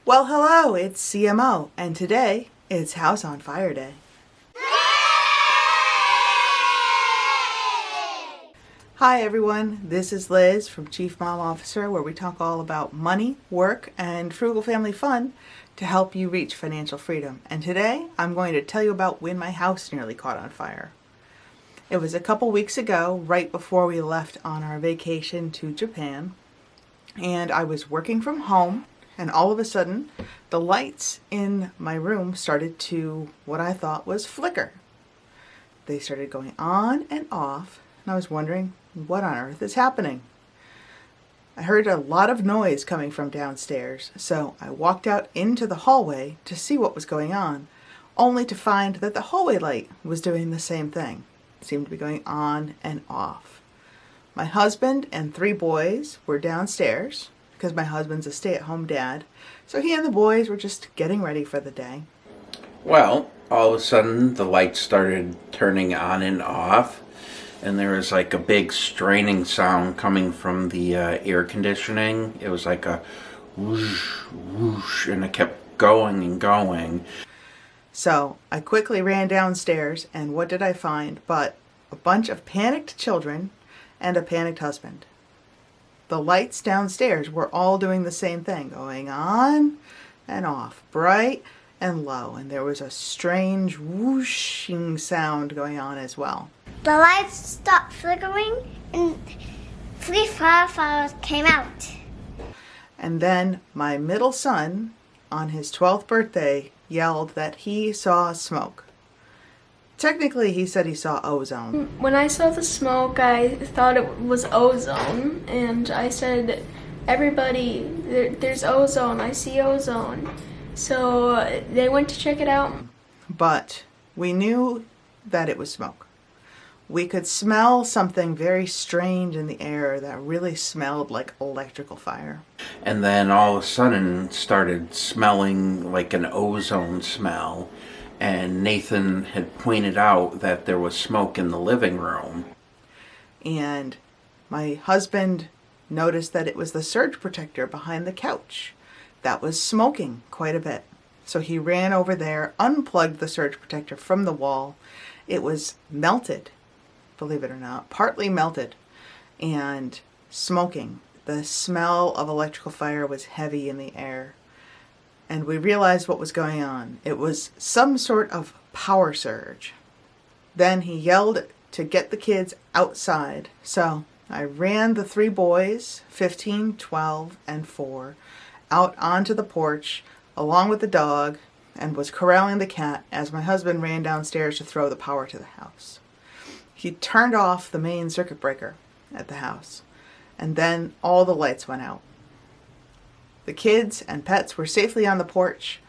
Well, hello, it's CMO, and today it's House on Fire Day. Hi everyone, this is Liz from Chief Mom Officer, where we talk all about money, work, and frugal family fun to help you reach financial freedom. And today I'm going to tell you about when my house nearly caught on fire. It was a couple weeks ago, right before we left on our vacation to Japan, and I was working from home. And all of a sudden, the lights in my room started to, what I thought was flicker. They started going on and off, and I was wondering, what on earth is happening? I heard a lot of noise coming from downstairs, so I walked out into the hallway to see what was going on, only to find that the hallway light was doing the same thing. It seemed to be going on and off. My husband and 3 boys were downstairs, because my husband's a stay-at-home dad, so he and the boys were just getting ready for the day. Well, all of a sudden the lights started turning on and off, and there was like a big straining sound coming from the air conditioning. It was like a whoosh, whoosh, and it kept going and going. So I quickly ran downstairs, and what did I find but a bunch of panicked children and a panicked husband. The lights downstairs were all doing the same thing, going on and off, bright and low, and there was a strange whooshing sound going on as well. The lights stopped flickering and 3 firefighters came out. And then my middle son, on his 12th birthday, yelled that he saw smoke. Technically, he said he saw ozone. When I saw the smoke, I thought it was ozone, and I said, everybody, there's ozone, I see ozone. So they went to check it out. But we knew that it was smoke. We could smell something very strange in the air that really smelled like electrical fire. And then all of a sudden it started smelling like an ozone smell. And Nathan had pointed out that there was smoke in the living room. And my husband noticed that it was the surge protector behind the couch that was smoking quite a bit. So he ran over there, unplugged the surge protector from the wall. It was melted, believe it or not, partly melted and smoking. The smell of electrical fire was heavy in the air. And we realized what was going on. It was some sort of power surge. Then he yelled to get the kids outside. So I ran the 3 boys, 15, 12, and 4, out onto the porch along with the dog and was corralling the cat as my husband ran downstairs to throw the power to the house. He turned off the main circuit breaker at the house, and then all the lights went out. The kids and pets were safely on the porch,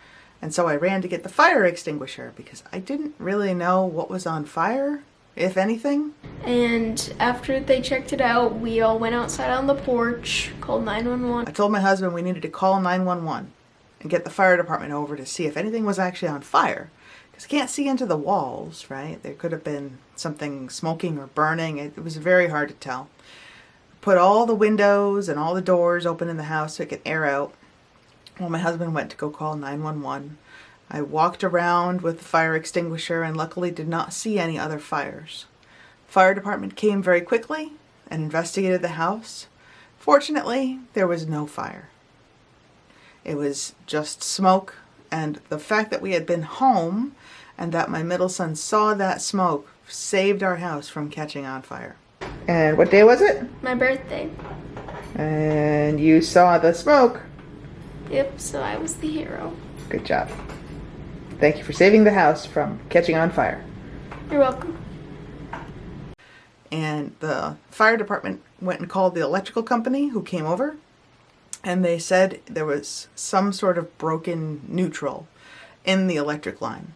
and so I ran to get the fire extinguisher because I didn't really know what was on fire, if anything. And after they checked it out, we all went outside on the porch, called 911. I told my husband we needed to call 911 and get the fire department over to see if anything was actually on fire, because I can't see into the walls, right? There could have been something smoking or burning. It was very hard to tell. Put all the windows and all the doors open in the house so it could air out. Well, my husband went to go call 911. I walked around with the fire extinguisher and luckily did not see any other fires. The fire department came very quickly and investigated the house. Fortunately, there was no fire. It was just smoke, and the fact that we had been home and that my middle son saw that smoke saved our house from catching on fire. And what day was it? My birthday. And you saw the smoke. Yep, so I was the hero. Good job. Thank you for saving the house from catching on fire. You're welcome. And the fire department went and called the electrical company who came over, and they said there was some sort of broken neutral in the electric line.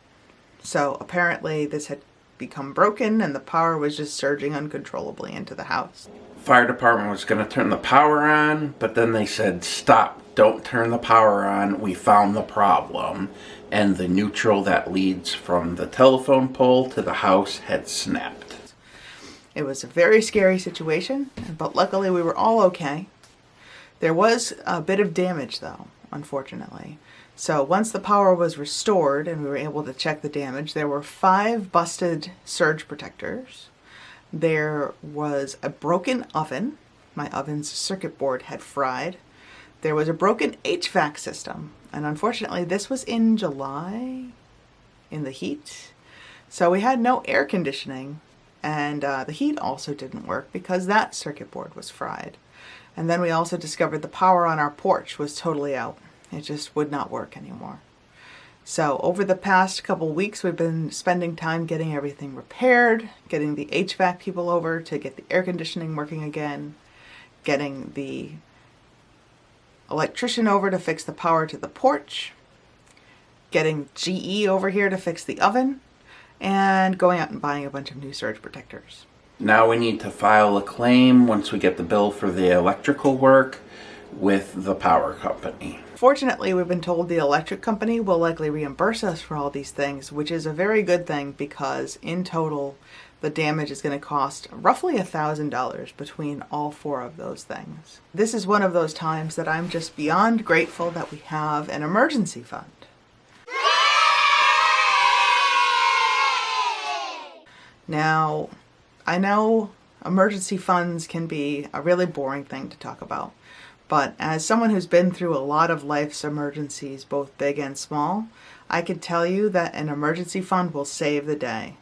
So apparently this had become broken and the power was just surging uncontrollably into the house. Fire department was going to turn the power on, but then they said, stop, don't turn the power on. We found the problem. And the neutral that leads from the telephone pole to the house had snapped. It was a very scary situation, but luckily we were all okay. There was a bit of damage though. unfortunately. So once the power was restored and we were able to check the damage, there were 5 busted surge protectors. There was a broken oven. My oven's circuit board had fried. There was a broken HVAC system. And unfortunately, this was in July, in the heat. So we had no air conditioning. And the heat also didn't work because that circuit board was fried. And then we also discovered the power on our porch was totally out. It just would not work anymore. So over the past couple weeks, we've been spending time getting everything repaired, getting the HVAC people over to get the air conditioning working again, getting the electrician over to fix the power to the porch, getting GE over here to fix the oven, and going out and buying a bunch of new surge protectors. Now we need to file a claim once we get the bill for the electrical work with the power company. Fortunately, we've been told the electric company will likely reimburse us for all these things, which is a very good thing because in total, the damage is going to cost roughly $1,000 between all 4 of those things. This is one of those times that I'm just beyond grateful that we have an emergency fund. Now, I know emergency funds can be a really boring thing to talk about. But as someone who's been through a lot of life's emergencies, both big and small, I can tell you that an emergency fund will save the day.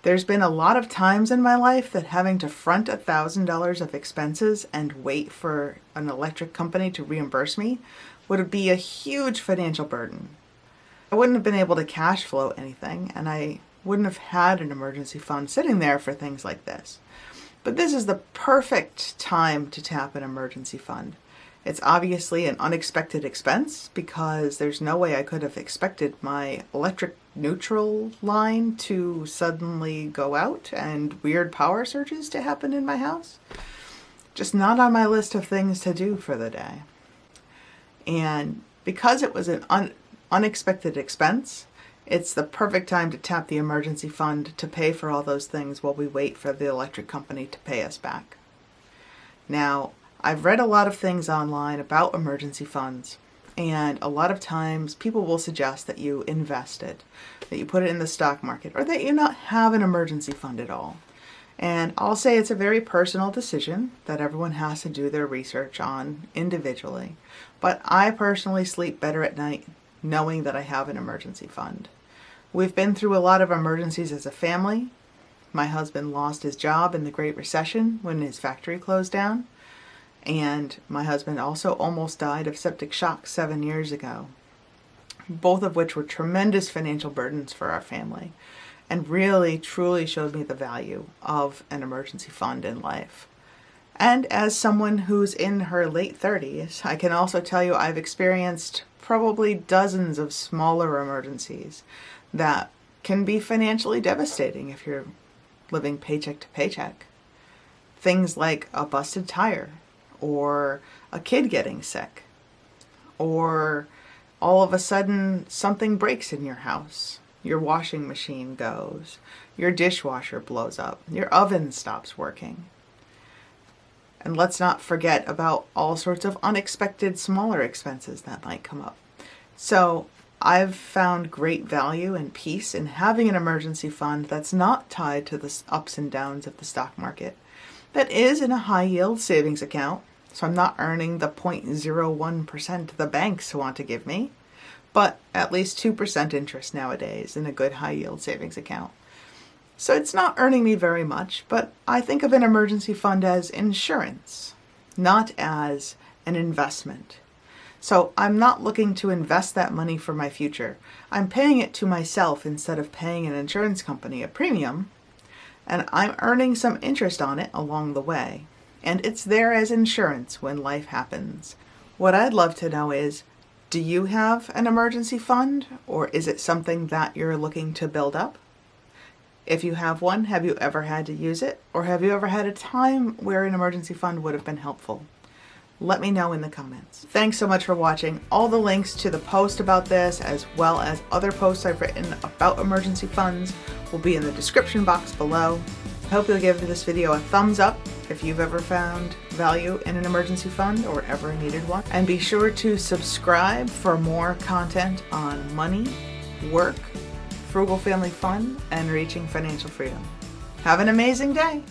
There's been a lot of times in my life that having to front $1,000 of expenses and wait for an electric company to reimburse me would be a huge financial burden. I wouldn't have been able to cash flow anything, and I wouldn't have had an emergency fund sitting there for things like this. But this is the perfect time to tap an emergency fund. It's obviously an unexpected expense because there's no way I could have expected my electric neutral line to suddenly go out and weird power surges to happen in my house. Just not on my list of things to do for the day. And because it was an unexpected expense, it's the perfect time to tap the emergency fund to pay for all those things while we wait for the electric company to pay us back. Now, I've read a lot of things online about emergency funds, and a lot of times people will suggest that you invest it, that you put it in the stock market, or that you not have an emergency fund at all. And I'll say it's a very personal decision that everyone has to do their research on individually. But I personally sleep better at night knowing that I have an emergency fund. We've been through a lot of emergencies as a family. My husband lost his job in the Great Recession when his factory closed down. And my husband also almost died of septic shock 7 years ago. Both of which were tremendous financial burdens for our family and really, truly showed me the value of an emergency fund in life. And as someone who's in her late 30s, I can also tell you I've experienced probably dozens of smaller emergencies that can be financially devastating if you're living paycheck to paycheck. Things like a busted tire, or a kid getting sick, or all of a sudden something breaks in your house. Your washing machine goes, your dishwasher blows up, your oven stops working. And let's not forget about all sorts of unexpected smaller expenses that might come up. So I've found great value and peace in having an emergency fund that's not tied to the ups and downs of the stock market, that is in a high yield savings account. So I'm not earning the 0.01% the banks want to give me, but at least 2% interest nowadays in a good high yield savings account. So it's not earning me very much, but I think of an emergency fund as insurance, not as an investment. So I'm not looking to invest that money for my future. I'm paying it to myself instead of paying an insurance company a premium, and I'm earning some interest on it along the way. And it's there as insurance when life happens. What I'd love to know is, do you have an emergency fund, or is it something that you're looking to build up? If you have one, have you ever had to use it? Or have you ever had a time where an emergency fund would have been helpful? Let me know in the comments. Thanks so much for watching. All the links to the post about this, as well as other posts I've written about emergency funds, will be in the description box below. I hope you'll give this video a thumbs up if you've ever found value in an emergency fund or ever needed one. And be sure to subscribe for more content on money, work, frugal family fun, and reaching financial freedom. Have an amazing day.